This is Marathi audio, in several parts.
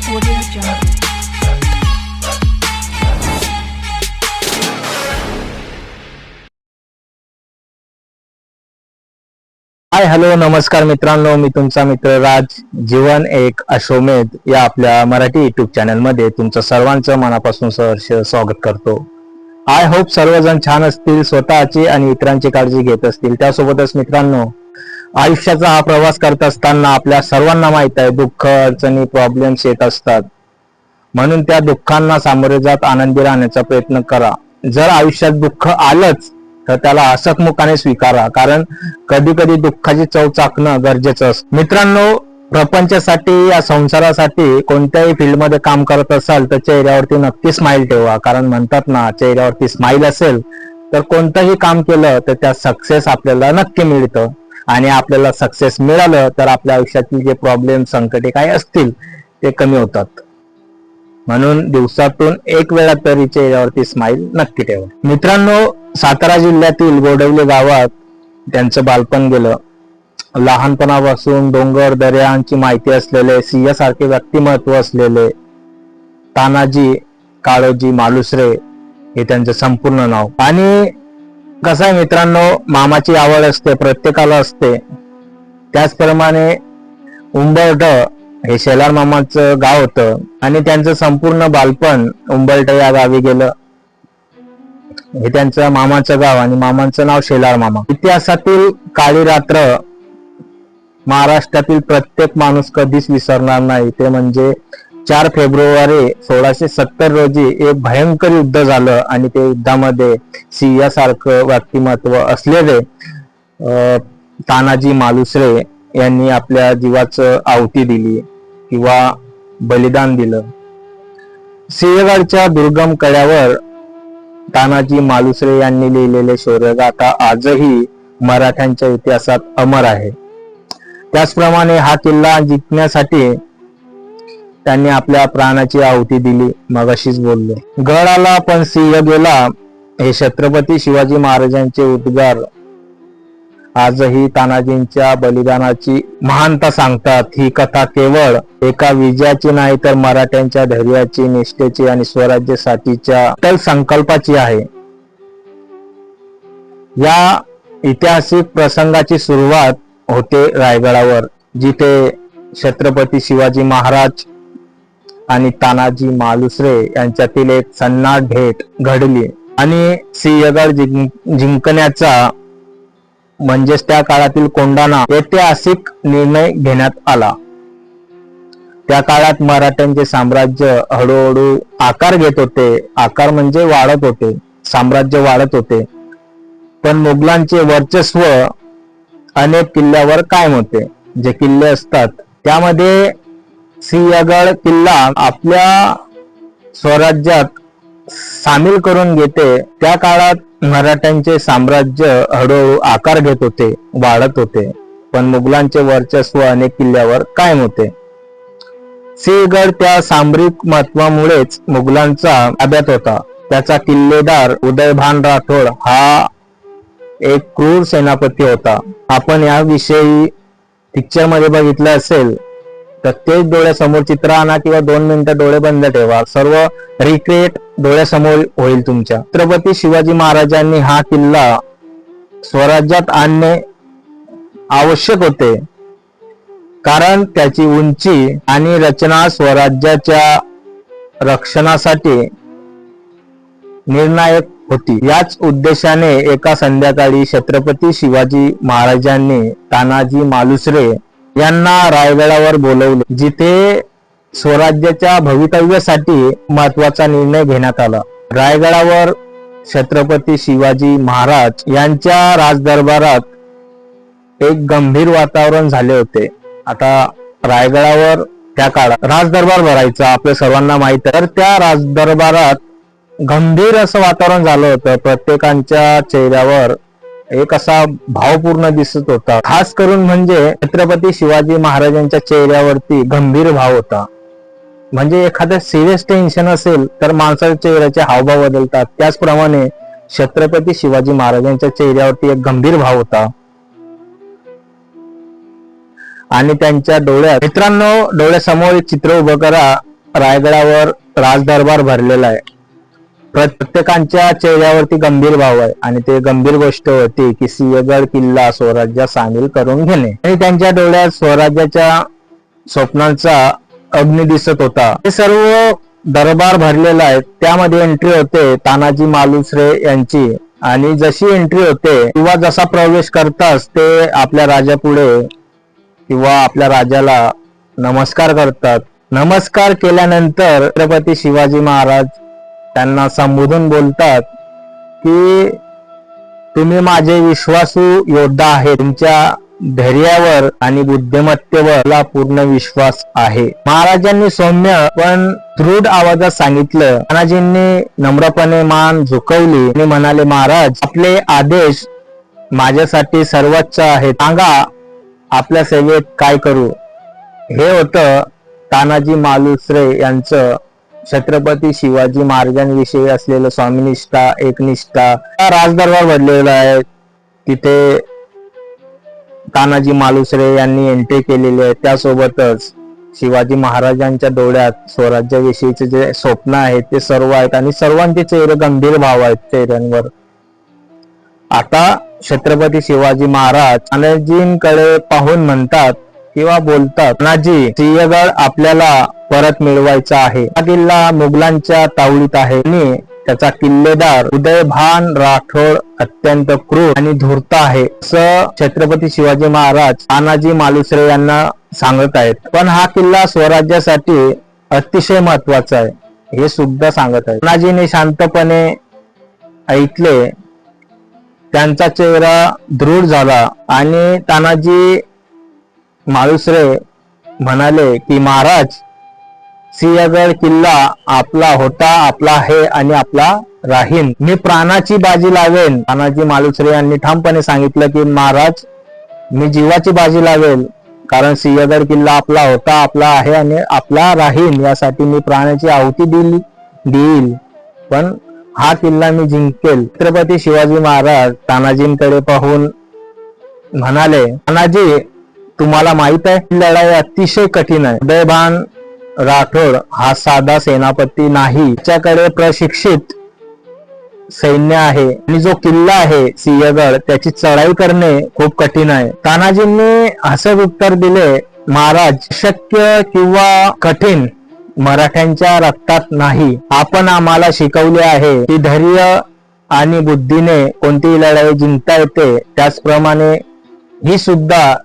Audio Jungle. हाय हॅलो नमस्कार मित्रांनो, मी तुमचा मित्र राज. जीवन एक अश्वमेध या आपल्या मराठी युट्यूब चॅनल मध्ये तुमचं सर्वांचं मनापासून सहर्ष स्वागत करतो. आय होप सर्वजण छान असतील, स्वतःची आणि इतरांची काळजी घेत असतील. त्यासोबतच मित्रांनो, आयुष्याचा हा प्रवास करत असताना आपल्या सर्वांना माहित आहे, दुःख, अडचणी, प्रॉब्लेम्स येत असतात. म्हणून त्या दुःखांना सामोरे जात आनंदी राहण्याचा प्रयत्न करा. जर आयुष्यात दुःख आलंच तर त्याला हसतमुखाने स्वीकारा, कारण कधी कधी दुःखाची चव चाखणं गरजेचं असतं. मित्रांनो, प्रपंचासाठी या संसारासाठी कोणत्याही फील्डमध्ये काम करत असाल तर चेहऱ्यावरती नक्की स्माइल ठेवा. कारण म्हणतात ना, चेहऱ्यावरती स्माइल असेल तर कोणतंही काम केलं तर त्यात सक्सेस आपल्याला नक्की मिळतं. आणि आपल्याला सक्सेस मिळालं तर आपल्या आयुष्यातील जे प्रॉब्लेम, संकटे काय असतील ते कमी होतात. म्हणून दिवसातून एक वेळा तरी चेहऱ्यावरती स्माइल नक्की ठेवा. मित्रांनो, सातारा जिल्ह्यातील गोडवले गावात त्यांचं बालपण गेलं. लहानपणापासून डोंगर दऱ्यांची माहिती असलेले, सिंहासारखे व्यक्तिमत्व असलेले तानाजी काळोजी मालुसरे हे त्यांचं संपूर्ण नाव. आणि कसं आहे मित्रांनो, मामाची आवड असते, प्रत्येकाला असते. त्याचप्रमाणे उंबरठ हे शेलार मामाचं गाव होतं आणि त्यांचं संपूर्ण बालपण उंबरठ या गावी गेलं. हे त्यांचं मामाचं गाव आणि मामांचं नाव शेलार मामा. इतिहासातील काळी रात्र महाराष्ट्रातील प्रत्येक माणूस कधीच विसरणार नाही. ते म्हणजे 4 फेब्रुवारी 1670 रोजी एक भयंकर युद्ध झालं आणि ते युद्धामध्ये सिंहासारखं व्यक्तिमत्व असलेले तानाजी मालुसरे यांनी आपल्या जीवाचं आहुती दिली किंवा बलिदान दिलं. सिंहगडच्या दुर्गम कड्यावर तानाजी मालुसरे यांनी लिहिलेले शौर्यगाथा आजही मराठ्यांच्या इतिहासात अमर आहे. त्याचप्रमाणे हा किल्ला जिंकण्यासाठी त्यांनी आपल्या प्राणाची आहुती दिली. मगाशीच बोललो. गड आला पण सिंह गेला, हे छत्रपती शिवाजी महाराजांचे उद्गार आजही तानाजींच्या बलिदानाची महानता सांगतात. ही कथा केवळ एका विजयाची नाही तर मराठ्यांच्या धैर्याची, निष्ठेची आणि स्वराज्यासाठीच्या अटल संकल्पाची आहे. या ऐतिहासिक प्रसंगाची सुरुवात होते रायगडावर, जिथे छत्रपती शिवाजी महाराज आणि तानाजी मालुसरे यांच्यातील एक सन्नाट भेट घडली आणि सिंहगड जिंकण्याचा म्हणजेच त्या काळातील कोंढाणा ऐतिहासिक निर्णय घेण्यात आला. त्या काळात मराठ्यांचे साम्राज्य हळूहळू आकार घेत होते. आकार म्हणजे वाढत होते, साम्राज्य वाढत होते. पण मुघलांचे वर्चस्व अनेक किल्ल्यावर कायम होते. जे किल्ले असतात त्यामध्ये सिंहगड किल्ला आपल्या स्वराज्यात सामील करून घेते. त्या काळात मराठ्यांचे साम्राज्य हळूहळू आकार घेत होते, वाढत होते. पण मुघलांचे वर्चस्व अनेक किल्ल्यावर कायम होते. सिंहगड त्या सामरिक महत्वामुळेच मुघलांचा ताब्यात होता. त्याचा किल्लेदार उदयभान राठोड हा एक क्रूर सेनापती होता. आपण याविषयी पिक्चर मध्ये बघितलं असेल तर तेच डोळ्यासमोर चित्र आणा किंवा 2 मिनिटं डोळे बंद ठेवा, सर्व रिक्रिएट डोळ्यासमोर होईल तुमच्या. छत्रपती शिवाजी महाराजांनी हा किल्ला स्वराज्यात आणणे आवश्यक होते, कारण त्याची उंची आणि रचना स्वराज्याच्या रक्षणासाठी निर्णायक होती. याच उद्देशाने एका संध्याकाळी छत्रपती शिवाजी महाराजांनी तानाजी मालुसरे यांना रायगडावर बोलवले, जिथे स्वराज्याच्या भवितव्यासाठी महत्वाचा निर्णय घेण्यात आला. रायगडावर छत्रपती शिवाजी महाराज यांच्या राजदरबारात एक गंभीर वातावरण झाले होते. आता रायगडावर त्या काळात राजदरबार भरायचा आपल्या सर्वांना माहित आहे. तर त्या राजदरबारात गंभीर असं वातावरण झालं होतं. प्रत्येकाच्या चेहऱ्यावर एक असा भावपूर्ण दिसत होता. खास करून म्हणजे छत्रपती शिवाजी महाराजांच्या चेहऱ्यावरती गंभीर भाव होता. म्हणजे एखादं सिरियस टेन्शन असेल तर माणसाच्या चेहऱ्याचे हावभाव बदलतात. त्याचप्रमाणे छत्रपती शिवाजी महाराजांच्या चेहऱ्यावरती एक गंभीर भाव होता आणि त्यांच्या डोळ्यात, मित्रांनो डोळ्यासमोर एक चित्र उभं करा. रायगडावर राजदरबार भरलेला आहे. प्रत्येकांच्या चेहऱ्यावरती गंभीर भाव आहे आणि ते गंभीर गोष्ट होती की सिंहगड किल्ला स्वराज्यात सामील करून घेणे. आणि त्यांच्या डोळ्यात स्वराज्याच्या स्वप्नांचा अग्नी दिसत होता. हे सर्व दरबार भरलेला आहे. त्यामध्ये एंट्री होते तानाजी मालुसरे यांची आणि जशी एंट्री होते किंवा जसा प्रवेश करताच ते आपल्या राजापुढे किंवा आपल्या राजाला नमस्कार करतात. नमस्कार केल्यानंतर छत्रपती शिवाजी महाराज त्यांना संबोधून बोलतात की तुम्ही माझे विश्वासू योद्धा आहे. तुमच्या धैर्यावर आणि बुद्धिमत्तेवर मला पूर्ण विश्वास आहे. महाराजांनी सौम्य पण दृढ आवाजात सांगितलं. तानाजींनी नम्रपणे मान झुकवली आणि म्हणाले, महाराज आपले आदेश माझ्यासाठी सर्वोच्च आहे. सांगा आपल्या सेवेत काय करू. हे होतं तानाजी मालुसरे यांचं छत्रपती शिवाजी महाराजांविषयी असलेलं स्वामीनिष्ठा एकनिष्ठा. राजदरबार भरलेला आहे. तिथे तानाजी मालुसरे यांनी एंट्री केलेली आहे. त्यासोबतच शिवाजी महाराजांच्या डोळ्यात स्वराज्याविषयीचे जे स्वप्न आहेत ते सर्व आहेत आणि सर्वांचे चेहरे गंभीर भाव आहेत चेहऱ्यांवर. आता छत्रपती शिवाजी महाराज तानाजींकडे पाहून म्हणतात किंवा बोलतात, तानाजी सिंहगड आपल्याला परत मिळवायचा आहे. हा किल्ला मुघलांच्या तावडीत आहे आणि त्याचा किल्लेदार उदयभान राठोड अत्यंत क्रूर आणि धूर्त आहे असं छत्रपती शिवाजी महाराज तानाजी मालुसरे यांना सांगत आहेत. पण हा किल्ला स्वराज्यासाठी अतिशय महत्वाचा आहे हे सुद्धा सांगत आहेत. तानाजीने शांतपणे ऐकले. त्यांचा चेहरा दृढ झाला आणि तानाजी मालुसरे म्हणाले की महाराज सिंहगड किल्ला आपला होता, आपला आहे आणि आपला राहीन. मी प्राणाची बाजी लावेन. तानाजी मालुसरे यांनी ठामपणे सांगितलं की महाराज मी जीवाची बाजी लावेल, कारण सिंहगड किल्ला आपला होता, आपला आहे आणि आपला राहीन. यासाठी मी प्राणाची आहुती देईल पण हा किल्ला मी जिंकेल. छत्रपती शिवाजी महाराज तानाजींकडे पाहून म्हणाले, तानाजी तुम्हाला माहित आहे लढाई अतिशय कठीण आहे. उदयभान राठोड हा साधा सेनापती नाही. त्याच्याकडे प्रशिक्षित सैन्य आहे आणि जो किल्ला आहे सिंहगड त्याची चढाई करणे खूप कठीण आहे. तानाजींनी हसत उत्तर दिले, महाराज शक्य किंवा कठीण मराठ्यांच्या रक्तात नाही. आपण आम्हाला शिकवले आहे की धैर्य आणि बुद्धीने कोणतीही लढाई जिंकता येते. त्याचप्रमाणे ही सुद्धा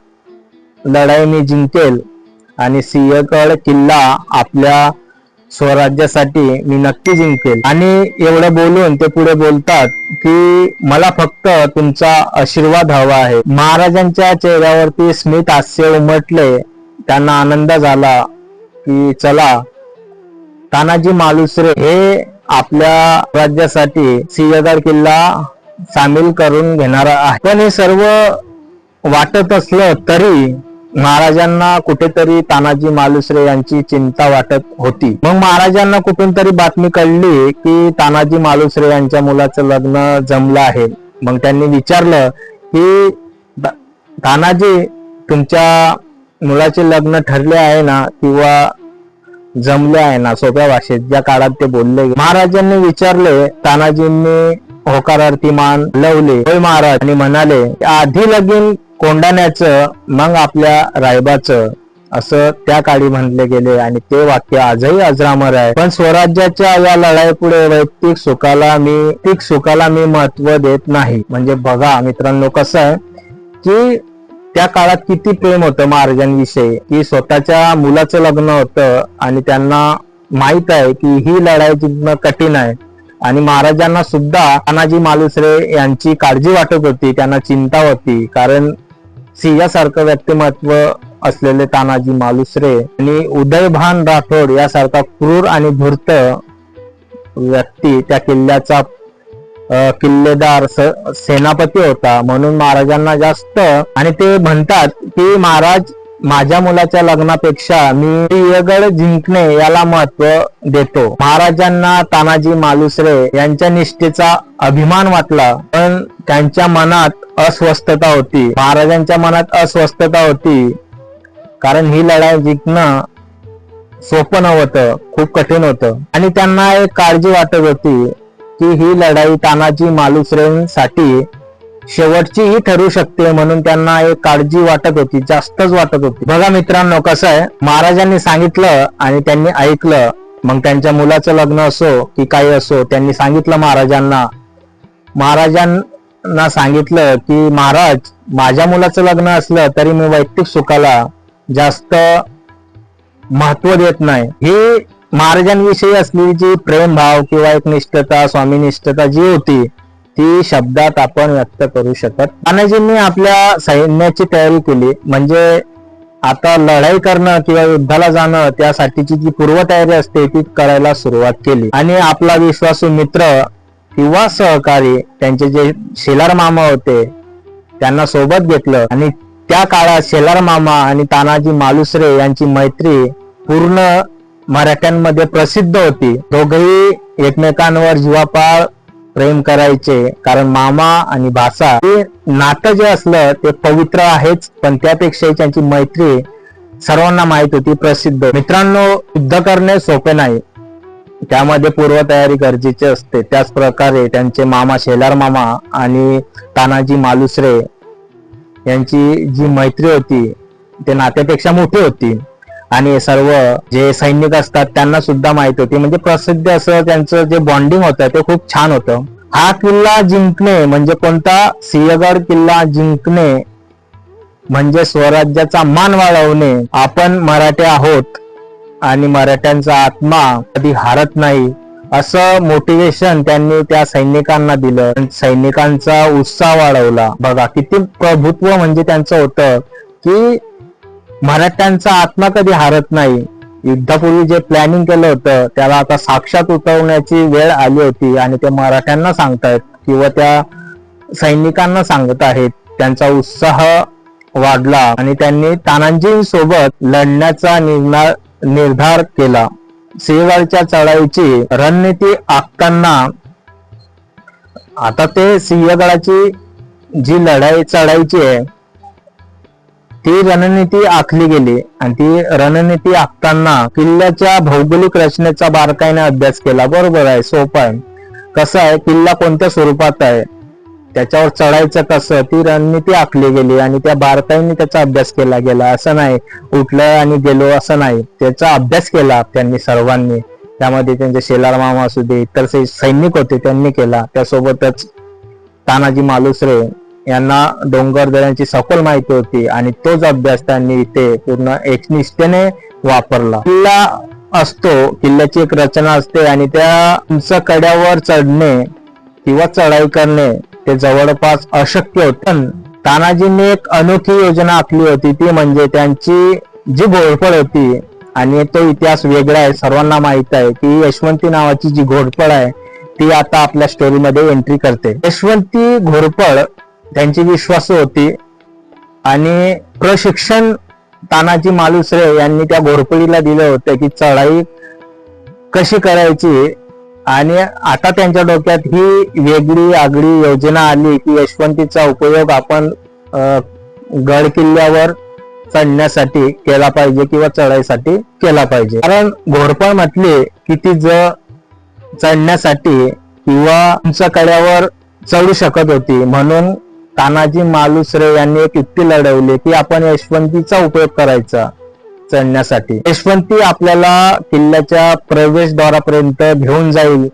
लढाई मी जिंकेल आणि सिंहगड किल्ला आपल्या स्वराज्यासाठी मी नक्की जिंकेल. आणि एवढं बोलून ते पुढे बोलतात की मला फक्त तुमचा आशीर्वाद हवा आहे. महाराजांच्या चेहऱ्यावरती स्मित हास्य उमटले. त्यांना आनंद झाला की चला तानाजी मालुसरे हे आपल्या राज्यासाठी सिंहगड किल्ला सामील करून घेणार आहे. पण हे सर्व वाटत असलं तरी महाराजांना कुठेतरी तानाजी मालुसरे यांची चिंता वाटत होती. मग महाराजांना कुठून तरी बातमी कळली की तानाजी मालुसरे यांच्या मुलाचं लग्न जमलं आहे. मग त्यांनी विचारलं की तानाजी तुमच्या मुलाचे लग्न ठरले आहे ना किंवा जमले आहे ना, सोप्या भाषेत ज्या काळात ते बोलले. महाराजांनी विचारले. तानाजींनी होकारार्थी मान लवले. होय महाराज आणि म्हणाले, आधी लगीन कोंडाण्याचं मग आपल्या रायबाचं असं त्या काळी म्हणले गेले आणि ते वाक्य आजही अजरामर आहे. पण स्वराज्याच्या या लढाईपुढे वैयक्तिक सुखाला मी महत्व देत नाही. म्हणजे बघा मित्रांनो कसं आहे की त्या काळात किती प्रेम होतं महाराजांविषयी की स्वतःच्या मुलाचं लग्न होतं आणि त्यांना माहित आहे की ही लढाई जिंकणं कठीण आहे. आणि महाराजांना सुद्धा तानाजी मालुसरे यांची काळजी वाटत होती. त्यांना चिंता होती कारण सिंहासारखं व्यक्तिमत्व असलेले तानाजी मालुसरे आणि उदयभान राठोड यासारखा क्रूर आणि धूर्त व्यक्ती त्या किल्ल्याचा किल्लेदार सेनापती होता. म्हणून महाराजांना जास्त आणि ते म्हणतात की महाराज माझ्या मुलाच्या लग्नापेक्षा मी सिंहगड जिंकणे याला महत्व देतो. महाराजांना तानाजी मालुसरे यांच्या निष्ठेचा अभिमान वाटला पण त्यांच्या मनात अस्वस्थता होती. महाराजांच्या मनात अस्वस्थता होती कारण ही लढाई जिंकणं सोपं नव्हतं, खूप कठीण होतं. आणि त्यांना एक काळजी वाटत होती की ही लढाई तानाजी मालुसरेंसाठी शेवटचीही ठरू शकते, म्हणून त्यांना एक काळजी वाटत होती, जास्तच वाटत होती. बघा मित्रांनो, कसं आहे, महाराजांनी सांगितलं आणि त्यांनी ऐकलं. मग त्यांच्या मुलाचं लग्न असो की काही असो, त्यांनी सांगितलं महाराजांना सांगितलं की महाराज, माझ्या मुलाचं लग्न असलं तरी मी वैयक्तिक सुखाला जास्त महत्व देत नाही. ही महाराजांविषयी असलेली जी प्रेमभाव किंवा एक निष्ठता, स्वामीनिष्ठता जी होती, ती शब्दात आपण व्यक्त करू शकत. तानाजींनी आपल्या सैन्याची तयारी केली, म्हणजे आता लढाई करणं किंवा युद्धाला जाणं त्यासाठीची जी पूर्वतयारी असते ती करायला सुरुवात केली. आणि आपला विश्वासू मित्र किंवा सहकारी, त्यांचे जे शेलार मामा होते, त्यांना सोबत घेतलं. आणि त्या काळात शेलार मामा आणि तानाजी मालुसरे यांची मैत्री पूर्ण मराठ्यांमध्ये प्रसिद्ध होती. दोघेही एकमेकांवर जीवापाड प्रेम करायचे, कारण मामा आणि भासा हे नातं जे असलं ते पवित्र आहेच, पण त्यापेक्षा त्यांची मैत्री सर्वांना माहित होती, प्रसिद्ध. मित्रांनो, युद्ध करणे सोपे नाही, त्यामध्ये पूर्वतयारी गरजेची असते. त्याच प्रकारे त्यांचे मामा शेलार मामा आणि तानाजी मालुसरे यांची जी मैत्री होती ते नात्यापेक्षा मोठी होती. आणि सर्व जे सैनिक असतात त्यांना सुद्धा माहित होती, म्हणजे प्रसिद्ध असं त्यांचं जे बॉन्डिंग होतं ते खूप छान होतं. हा किल्ला जिंकणे म्हणजे कोणता, सिंहगड किल्ला जिंकणे म्हणजे स्वराज्याचा मान वाढवणे. आपण मराठे आहोत आणि मराठ्यांचा आत्मा कधी हारत नाही, असं मोटिवेशन त्यांनी त्या सैनिकांना दिलं. सैनिकांचा उत्साह वाढवला. बघा किती प्रभुत्व म्हणजे त्यांचं होतं की मराठ्यांचा आत्मा कधी हारत नाही. युद्धापूर्वी जे प्लॅनिंग केलं होतं त्याला आता साक्षात उतरवण्याची वेळ आली होती आणि ते मराठ्यांना सांगतायत किंवा त्या सैनिकांना सांगत आहेत. त्यांचा उत्साह वाढला आणि त्यांनी तानाजींसोबत लढण्याचा निर्धार केला. सिंहगडच्या चढाईची रणनीती आखताना आता ते सिंहगडाची जी लढाई चढायची आहे ती रणनीती आखली गेली. आणि ती रणनीती आखताना किल्ल्याच्या भौगोलिक रचनेचा बारकाईने अभ्यास केला. बरोबर आहे, सोपं आहे. कसं आहे, किल्ला कोणत्या स्वरूपात आहे, त्याच्यावर चढायचं कसं, ती रणनीती आखली गेली आणि त्या बारकाईने त्याचा अभ्यास केला गेला. असं नाही उठलं आणि गेलो, असं नाही, त्याचा अभ्यास केला त्यांनी सर्वांनी. त्यामध्ये त्यांचे शेलार मामा असू दे, इतर सैनिक होते त्यांनी केला. त्यासोबतच तानाजी मालुसरे यांना डोंगर दऱ्यांची सखोल माहिती होती आणि तोच अभ्यास त्यांनी इथे पूर्ण एकनिष्ठेने वापरला. किल्ला असतो, किल्ल्याची एक रचना असते आणि त्या उंच कड्यावर चढणे किंवा चढाई करणे ते जवळपास अशक्य होते. पण तानाजींनी एक अनोखी योजना आखली होती, ती म्हणजे त्यांची जी घोडपळ होती. आणि तो इतिहास वेगळा आहे, सर्वांना माहित आहे की यशवंती नावाची जी घोडपळ आहे ती आता आपल्या स्टोरीमध्ये एंट्री करते. यशवंती घोडपळ त्यांची विश्वासू होती आणि प्रशिक्षण तानाजी मालुसरे यांनी त्या घोडपळीला दिलं होतं की चढाई कशी करायची. आणि आता त्यांच्या डोक्यात ही वेगळी आगळी योजना आली की यशवंतीचा उपयोग आपण गड किल्ल्यावर चढण्यासाठी केला पाहिजे किंवा चढाईसाठी केला पाहिजे. कारण घोडपळ म्हटले की ती चढण्यासाठी किंवा उंच कड्यावर चढू शकत होती. म्हणून तानाजी मालुसरे यांनी एक युक्ती लढवली की आपण यशवंतीचा उपयोग करायचा चढण्यासाठी. यशवंती आपल्याला किल्ल्याच्या प्रवेशद्वारापर्यंत घेऊन जाईल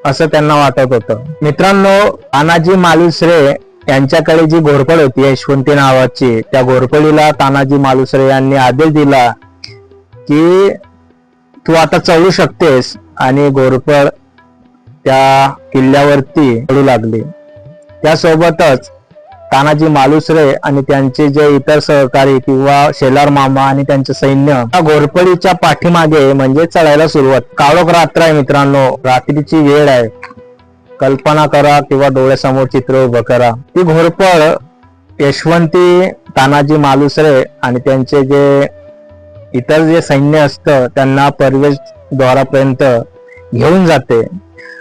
असं त्यांना वाटत होतं. मित्रांनो, तानाजी मालुसरे यांच्याकडे जी घोडपळ होती यशवंती नावाची, त्या घोडपळीला तानाजी मालुसरे यांनी आदेश दिला की तू आता चढू शकतेस. आणि घोडपळ त्या किल्ल्यावरती चढू लागली. त्यासोबतच तानाजी मालुसरे आणि त्यांचे जे इतर सहकारी किंवा शेलार मामा आणि त्यांचे सैन्य त्या घोरपडीच्या पाठीमागे म्हणजे चढायला सुरुवात. काळोख रात्र आहे मित्रांनो, रात्रीची वेळ आहे. कल्पना करा किंवा डोळ्यासमोर चित्र उभं करा. ती घोरपळ यशवंती, तानाजी मालुसरे आणि त्यांचे जे इतर जे सैन्य असतं त्यांना प्रवेशद्वारापर्यंत घेऊन जाते.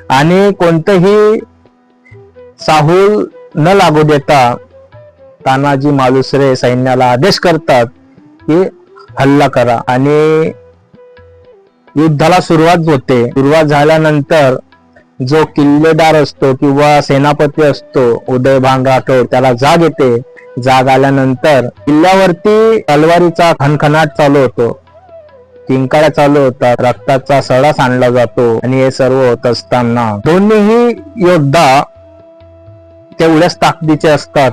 आणि कोणतंही साहूल न लागू देता तानाजी मालुसरे सैन्याला आदेश करतात की हल्ला करा. आणि युद्धाला सुरुवात होते. सुरुवात झाल्यानंतर जो किल्लेदार असतो किंवा सेनापती असतो उदयभान राठोड, त्याला जाग येते. जाग आल्यानंतर किल्ल्यावरती तलवारीचा खणखणाट चालू होतो, किंकाळ्या चालू होतात, रक्ताचा सडा सांडला जातो. आणि हे सर्व होत असताना दोन्हीही योद्धा तेवढ्याच ताकदीचे असतात,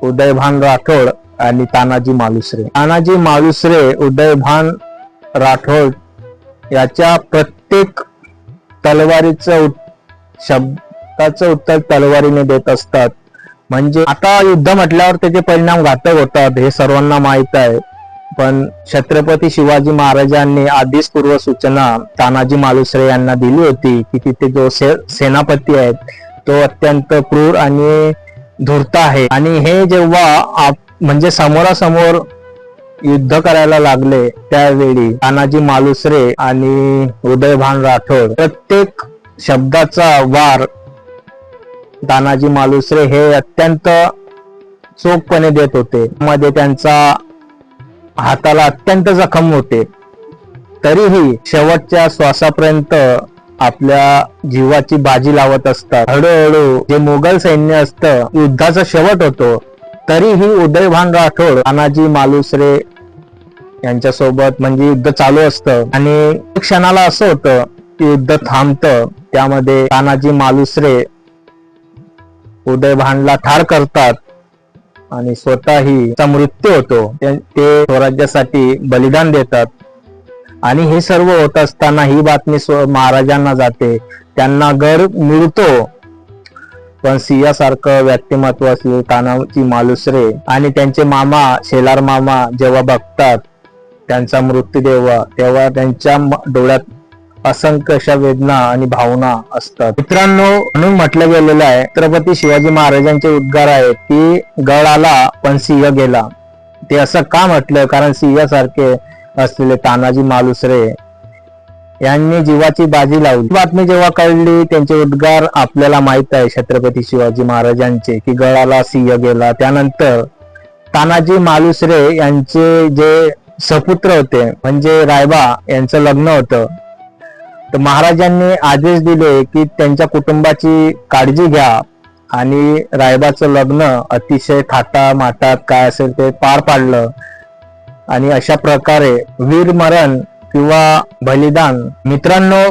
उदयभान राठोड आणि तानाजी मालुसरे. तानाजी मालुसरे उदयभान राठोड याच्या प्रत्येक तलवारीचं शब्दाचं उत्तर तलवारीने देत असतात. म्हणजे आता युद्ध म्हटल्यावर त्याचे परिणाम घातक होतात हे सर्वांना माहित आहे. पण छत्रपती शिवाजी महाराजांनी आधीच पूर्व सूचना तानाजी मालुसरे यांना दिली होती की तिथे जो सेनापती आहे तो अत्यंत क्रूर आणि धूर्त आहे. आणि हे जेव्हा म्हणजे समोरासमोर युद्ध करायला लागले त्यावेळी तानाजी मालुसरे आणि उदयभान राठोड प्रत्येक शब्दाचा वार तानाजी मालुसरे हे अत्यंत चोखपणे देत होते. मध्ये त्यांचा हाताला अत्यंत जखम होते, तरीही शेवटच्या श्वासापर्यंत आपल्या जीवाची बाजी लावत असतात. हळूहळू जे मुघल सैन्य असतं युद्धाचा शेवट होतो, तरीही उदयभान राठोड तानाजी मालुसरे यांच्यासोबत म्हणजे युद्ध चालू असतं. आणि क्षणाला असं होतं की युद्ध थांबतं. त्यामध्ये तानाजी मालुसरे उदयभानला ठार करतात आणि स्वतःही मृत्यू होतो. ते स्वराज्यासाठी बलिदान देतात. आणि हे सर्व होत असताना ही बातमी महाराजांना जाते, त्यांना गड मिळतो. पण सिंहासारखं व्यक्तिमत्व असलेले तानाजी मालुसरे आणि त्यांचे मामा शेलार मामा जेव्हा बघतात त्यांचा मृत्यूदेह, तेव्हा त्यांच्या डोळ्यात असंख्य अशा वेदना आणि भावना असतात. मित्रांनो, म्हणून म्हटलं गेलेलं आहे, छत्रपती शिवाजी महाराजांचे उद्गार आहेत की गड आला पण सिंह गेला. ते असं का म्हटलं? कारण सिंहासारखे असलेले तानाजी मालुसरे यांनी जीवाची बाजी लावली. बातमी जेव्हा कळली, त्यांचे उद्गार आपल्याला माहित आहे छत्रपती शिवाजी महाराजांचे की गड आला सिंह गेला. त्यानंतर तानाजी मालुसरे यांचे जे सपुत्र होते म्हणजे रायबा यांचं लग्न होतं, तर महाराजांनी आदेश दिले की त्यांच्या कुटुंबाची काळजी घ्या आणि रायबाचं लग्न अतिशय थाटामाटात काय असेल ते पार पाडलं. आणि अशा प्रकारे वीरमरण किंवा बलिदान. मित्रांनो,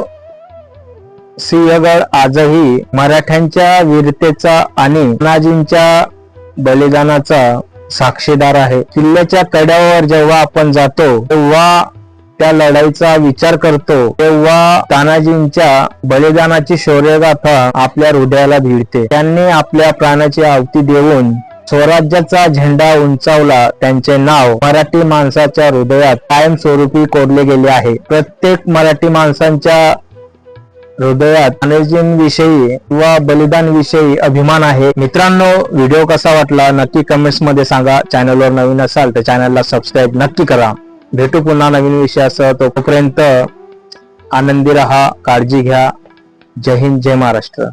सिंहगड आजही मराठ्यांच्या वीरतेचा आणि तानाजींच्या बलिदानाचा साक्षीदार आहे. किल्ल्याच्या कड्यावर जेव्हा आपण जातो तेव्हा त्या लढाईचा विचार करतो, तेव्हा तानाजींच्या बलिदानाची शौर्यगाथा आपल्या हृदयाला भिडते. त्यांनी आपल्या प्राणाची आहुती देऊन स्वराज्याचा झेंडा उंचावला. त्यांचे नाव मराठी माणसाच्या हृदयात कायमस्वरूपी कोरले गेले आहे. प्रत्येक मराठी माणसांच्या हृदयात तानाजींविषयी व बलिदानविषयी अभिमान आहे. मित्रांनो, व्हिडिओ कसा वाटला नक्की कमेंट्स मध्ये सांगा. चॅनलवर नवीन असाल तर चॅनलला सबस्क्राईब नक्की करा. भेटू पुन्हा नवीन विषयासह. तोपर्यंत आनंदी रहा, काळजी घ्या. जय हिंद, जय महाराष्ट्र.